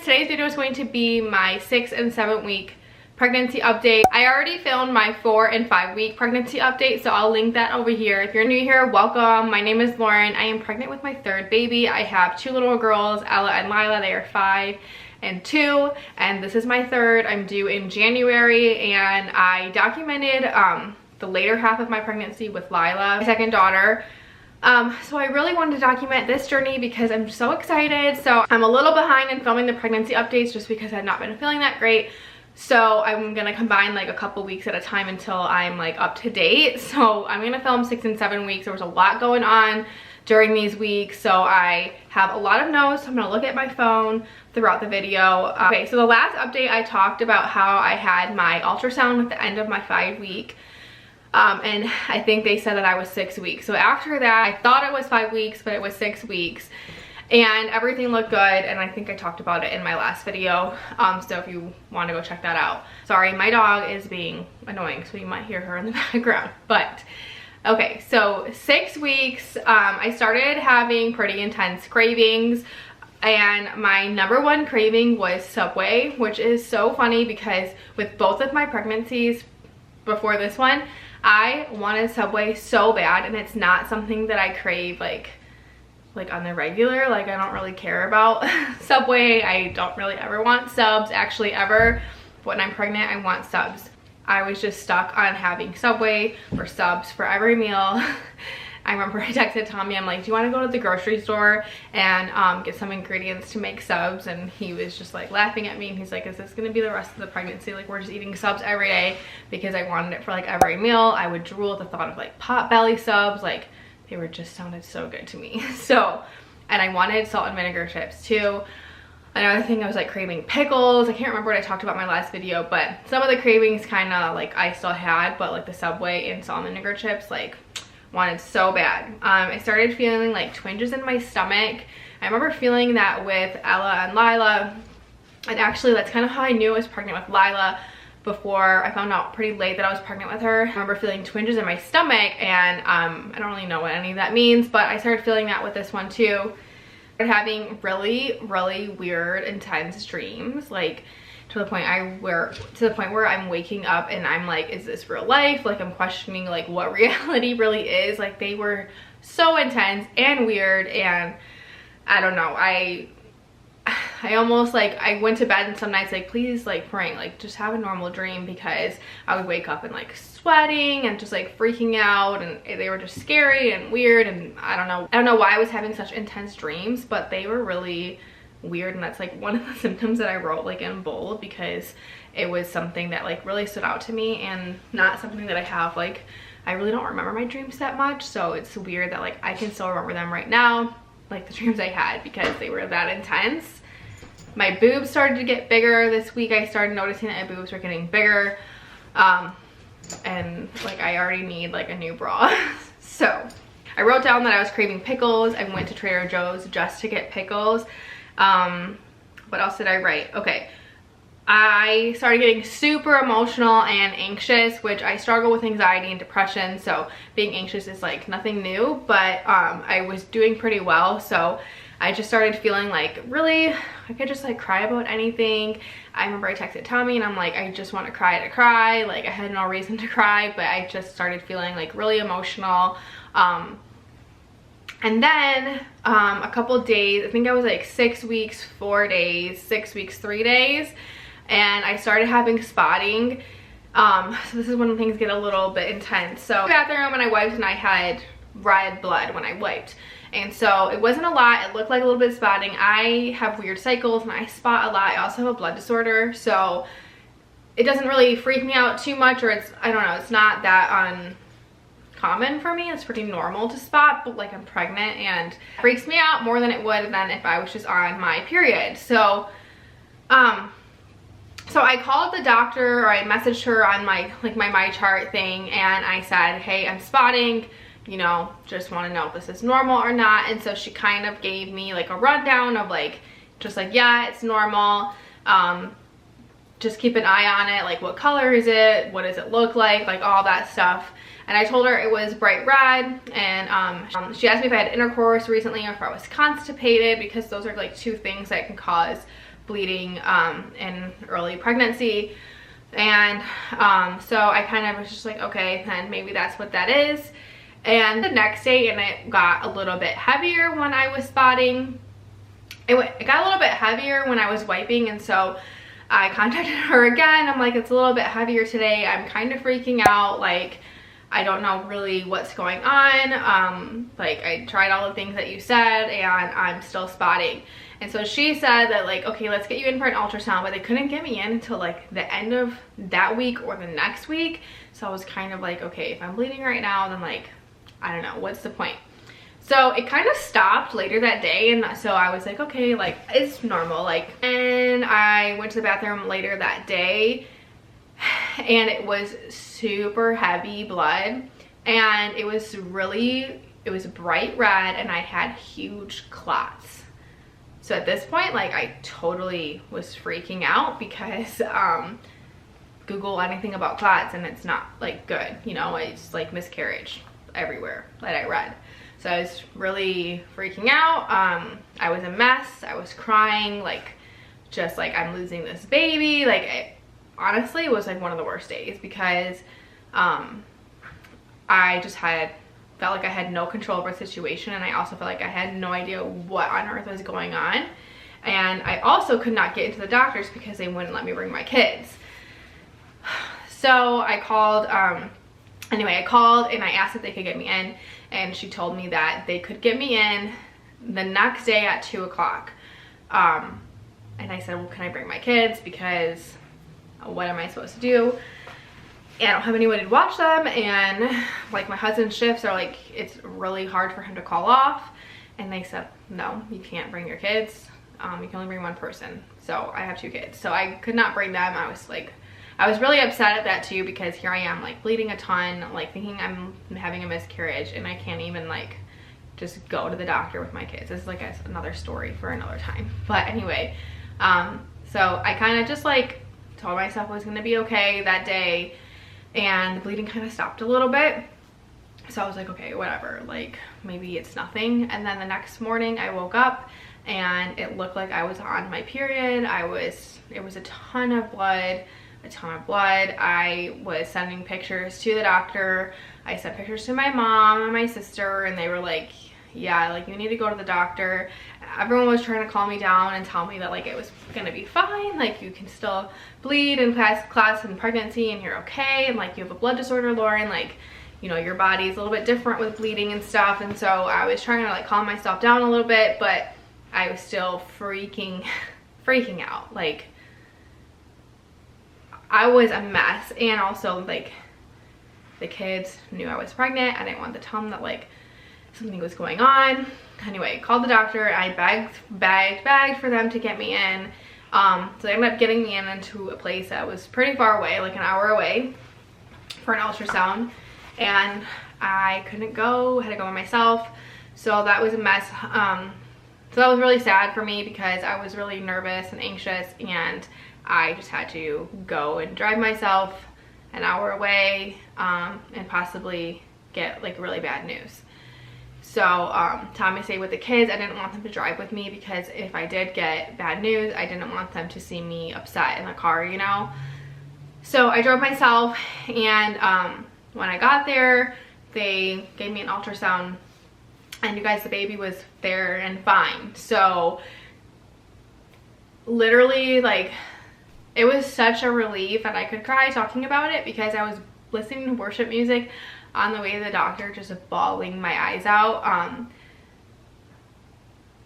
Today's video is going to be my 6 and 7 week pregnancy update. I already filmed my 4 and 5 week pregnancy update, so I'll link that over here. If you're new here, welcome. My name is Lauren. I am pregnant with my 3rd baby. I have 2 little girls, Ella and Lila. They are 5 and 2, and this is my 3rd. I'm due in January, and I documented the later half of my pregnancy with Lila, my 2nd daughter. So I really wanted to document this journey because I'm so excited. So I'm a little behind in filming the pregnancy updates just because I've not been feeling that great. So I'm gonna combine like a couple weeks at a time until I'm like up to date. So I'm gonna film 6 and 7 weeks. There was a lot going on during these weeks, so I have a lot of notes. So I'm gonna look at my phone throughout the video. Okay, so the last update I talked about how I had my ultrasound at the end of my 5 week. And I think they said that I was 6 weeks. So after that, I thought it was 5 weeks, but it was 6 weeks. And everything looked good, and I think I talked about it in my last video. So if you want to go check that out. Sorry, my dog is being annoying, so you might hear her in the background. But, okay, so 6 weeks, I started having pretty intense cravings. And my #1 craving was Subway, which is so funny because with both of my pregnancies before this one, I wanted Subway so bad, and it's not something that I crave like on the regular. Like, I don't really care about Subway. I don't really ever want subs, actually ever. When I'm pregnant, I want subs. I was just stuck on having Subway or subs for every meal. I remember I texted Tommy, I'm like, do you want to go to the grocery store and get some ingredients to make subs? And he was just like laughing at me, and he's like, is this gonna be the rest of the pregnancy? Like, we're just eating subs every day, because I wanted it for like every meal. I would drool at the thought of like Potbelly subs. Like, they were just sounded so good to me. So, and I wanted salt and vinegar chips too. Another thing, I was like craving pickles. I can't remember what I talked about in my last video, but some of the cravings kind of like I still had, but like the Subway and salt and vinegar chips, like, wanted so bad. I started feeling like twinges in my stomach. I remember feeling that with Ella and Lila, and actually that's kind of how I knew I was pregnant with Lila, before I found out pretty late that I was pregnant with her. I remember feeling twinges in my stomach, and I don't really know what any of that means, but I started feeling that with this one too. I started having really weird, intense dreams, like to the point where I'm waking up and I'm like, is this real life? Like, I'm questioning like what reality really is. Like, they were so intense and weird, and I don't know, I almost like, I went to bed and some nights like, please, like praying, like just have a normal dream, because I would wake up and like sweating and just like freaking out, and they were just scary and weird, and I don't know why I was having such intense dreams, but they were really weird. And that's like one of the symptoms that I wrote like in bold, because it was something that like really stood out to me, and not something that I have, like, I really don't remember my dreams that much, so it's weird that like I can still remember them right now, like the dreams I had, because they were that intense. My boobs started to get bigger this week. I started noticing that my boobs were getting bigger, and like I already need like a new bra. So I wrote down that I was craving pickles. I went to Trader Joe's just to get pickles. What else did I write? Okay, I started getting super emotional and anxious, which I struggle with anxiety and depression, so being anxious is like nothing new, but I was doing pretty well. So I just started feeling like really, I could just like cry about anything. I remember I texted Tommy and I'm like, I just want to cry. Like, I had no reason to cry, but I just started feeling like really emotional. And then a couple days, I think I was like 6 weeks 4 days, 6 weeks 3 days, and I started having spotting. So this is when things get a little bit intense. So in the bathroom, and I wiped, and I had red blood when I wiped, and so it wasn't a lot. It looked like a little bit of spotting. I have weird cycles and I spot a lot. I also have a blood disorder, so it doesn't really freak me out too much, or it's, I don't know, it's not that common for me. It's pretty normal to spot, but like, I'm pregnant and it freaks me out more than it would than if I was just on my period. So so I called the doctor, or I messaged her on my my chart thing, and I said, hey, I'm spotting, you know, just want to know if this is normal or not. And so she kind of gave me like a rundown of like, just like, yeah, it's normal, just keep an eye on it, like what color is it, what does it look like all that stuff. And I told her it was bright red, and she asked me if I had intercourse recently or if I was constipated, because those are like 2 things that can cause bleeding in early pregnancy. And so I kind of was just like, okay, then maybe that's what that is. And the next day, and it got a little bit heavier when I was spotting. It got a little bit heavier when I was wiping, and so I contacted her again. I'm like, it's a little bit heavier today. I'm kind of freaking out. Like, I don't know really what's going on. Like, I tried all the things that you said, and I'm still spotting. And so she said that, like, okay, let's get you in for an ultrasound, but they couldn't get me in until like the end of that week or the next week. So I was kind of like, okay, if I'm bleeding right now, then like, I don't know, what's the point? So it kind of stopped later that day, and so I was like, okay, like, it's normal. Like, and I went to the bathroom later that day, and it was super heavy blood, and it was bright red, and I had huge clots. So at this point, like, I totally was freaking out because Google anything about clots and it's not like good, you know, it's like miscarriage everywhere that I read. So I was really freaking out. I was a mess. I was crying, like, just like, I'm losing this baby. Like, honestly, it was like one of the worst days because I just felt like I had no control over the situation, and I also felt like I had no idea what on earth was going on. And I also could not get into the doctors because they wouldn't let me bring my kids. So I called, anyway, I called and I asked if they could get me in, and she told me that they could get me in the next day at 2 o'clock. And I said, well, can I bring my kids, because what am I supposed to do? And I don't have anyone to watch them, and like, my husband's shifts are like, it's really hard for him to call off. And they said, no, you can't bring your kids. You can only bring one person. So I have 2 kids, so I could not bring them. I was like, I was really upset at that too, because here I am, like, bleeding a ton, like thinking I'm having a miscarriage, and I can't even like just go to the doctor with my kids. This is like another story for another time. But anyway, so I kind of just like told myself it was gonna be okay that day, and the bleeding kind of stopped a little bit. So I was like, okay, whatever, like, maybe it's nothing. And then the next morning I woke up and it looked like I was on my period. It was a ton of blood. I was sending pictures to the doctor. I sent pictures to my mom and my sister, and they were like, yeah, like, you need to go to the doctor. Everyone was trying to calm me down and tell me that, like, it was gonna be fine, like, you can still bleed in class and pregnancy, and you're okay, and like, you have a blood disorder, Lauren, like, you know, your body's a little bit different with bleeding and stuff. And so I was trying to like calm myself down a little bit, but I was still freaking out. Like, I was a mess. And also, like, the kids knew I was pregnant. I didn't want to tell them that like something was going on. Anyway, called the doctor. I begged for them to get me in. So they ended up getting me into a place that was pretty far away, like an hour away, for an ultrasound. And I couldn't go, I had to go by myself. So that was a mess. So that was really sad for me because I was really nervous and anxious, and I just had to go and drive myself an hour away, and possibly get like really bad news. So Tommy stayed with the kids. I didn't want them to drive with me because if I did get bad news, I didn't want them to see me upset in the car, you know. So I drove myself, and when I got there, they gave me an ultrasound, and you guys, the baby was there and fine. So literally, like, it was such a relief, and I could cry talking about it because I was listening to worship music on the way to the doctor, just bawling my eyes out.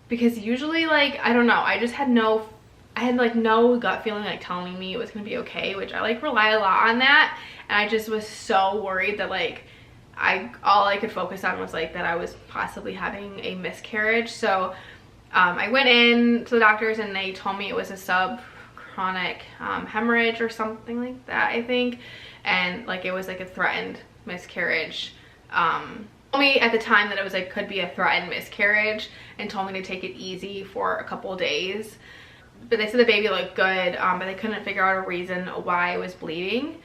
Because usually, like, I don't know, I had like no gut feeling like telling me it was gonna be okay, which I like rely a lot on that. And I just was so worried that like all I could focus on was like that I was possibly having a miscarriage. So I went in to the doctors, and they told me it was a subchronic hemorrhage or something like that, I think. And like it was like a threatened miscarriage. Told me at the time that it was like could be a threatened miscarriage, and told me to take it easy for a couple days. But they said the baby looked good, but they couldn't figure out a reason why I was bleeding.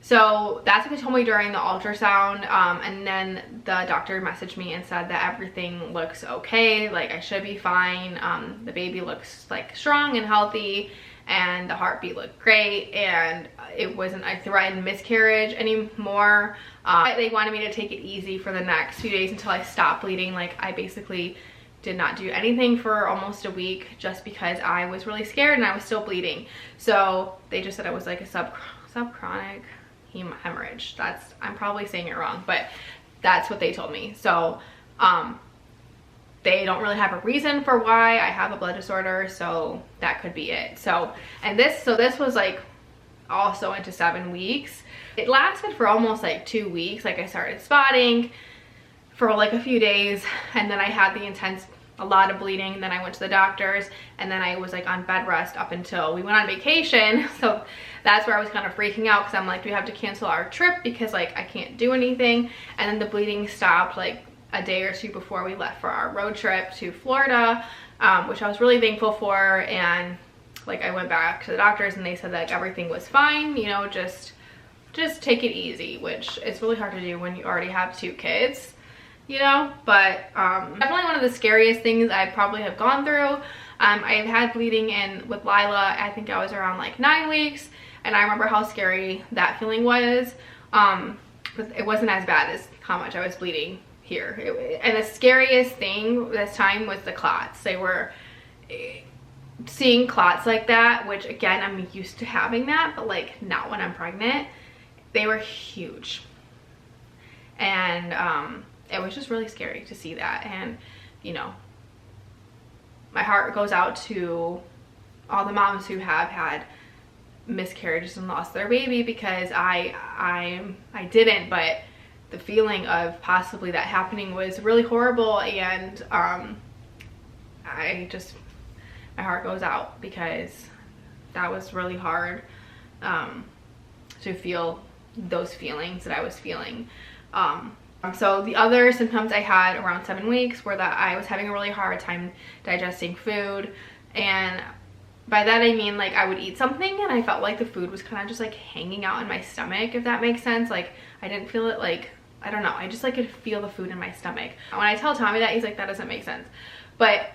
So that's what they told me during the ultrasound, and then the doctor messaged me and said that everything looks okay, like I should be fine. The baby looks like strong and healthy, and the heartbeat looked great, and it wasn't a threatened miscarriage anymore. They wanted me to take it easy for the next few days until I stopped bleeding. Like, I basically did not do anything for almost a week just because I was really scared and I was still bleeding. So they just said it was like a subchronic hemorrhage. I'm probably saying it wrong, but that's what they told me. So they don't really have a reason for why I have a blood disorder, so that could be it. So this was like also into 7 weeks. It lasted for almost like 2 weeks. Like, I started spotting for like a few days, and then I had a lot of bleeding. Then I went to the doctors, and then I was like on bed rest up until we went on vacation. So that's where I was kind of freaking out, because I'm like, do we have to cancel our trip because like I can't do anything? And then the bleeding stopped like a day or two before we left for our road trip to Florida, which I was really thankful for. And like, I went back to the doctors and they said that everything was fine, you know, just take it easy, which is really hard to do when you already have 2 kids, you know. But definitely one of the scariest things I probably have gone through. I've had bleeding in with Lila, I think I was around like 9 weeks, and I remember how scary that feeling was. But it wasn't as bad as how much I was bleeding here. And the scariest thing this time was the clots. They were seeing clots like that, which again, I'm used to having that, but like not when I'm pregnant. They were huge, and it was just really scary to see that. And you know, my heart goes out to all the moms who have had miscarriages and lost their baby, because I didn't, but the feeling of possibly that happening was really horrible. And my heart goes out, because that was really hard to feel those feelings that I was feeling. So the other symptoms I had around 7 weeks were that I was having a really hard time digesting food. And by that I mean, like, I would eat something and I felt like the food was kind of just like hanging out in my stomach, if that makes sense. Like, I didn't feel it, like, I don't know, I just like could feel the food in my stomach. When I tell Tommy that, he's like, that doesn't make sense. But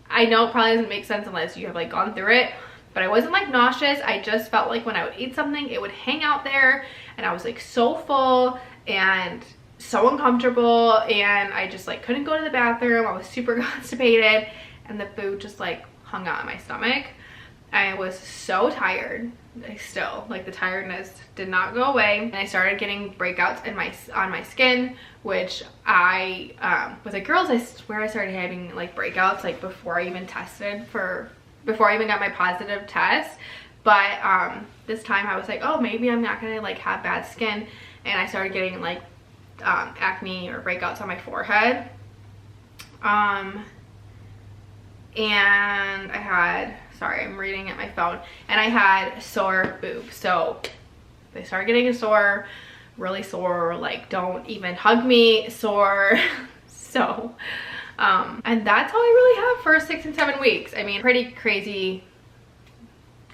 I know it probably doesn't make sense unless you have like gone through it. But I wasn't like nauseous. I just felt like when I would eat something, it would hang out there, and I was like so full and so uncomfortable, and I just like couldn't go to the bathroom. I was super constipated, and the food just like hung out in my stomach. I was so tired. Still, like, the tiredness did not go away, and I started getting breakouts on my skin, which I with the girls, I swear I started having like breakouts like before I even got my positive test. But this time I was like, oh, maybe I'm not gonna like have bad skin, and I started getting like acne or breakouts on my forehead. And I had, sorry, I'm reading at my phone, and I had sore boobs. So they started getting sore, really sore, like, don't even hug me sore. So and that's all I really have for 6 and 7 weeks. I mean, pretty crazy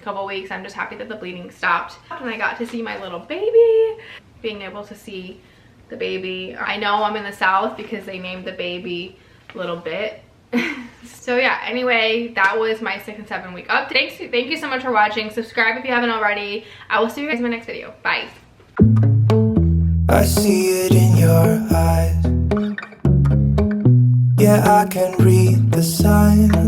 couple weeks. I'm just happy that the bleeding stopped, and I got to see my little baby. Being able to see the baby, I know I'm in the South because they named the baby Little Bit. So yeah, anyway, that was my 6 and 7 week update. Thank you so much for watching. Subscribe if you haven't already. I will see you guys in my next video. Bye. I see it in your eyes. Yeah, I can read the signs.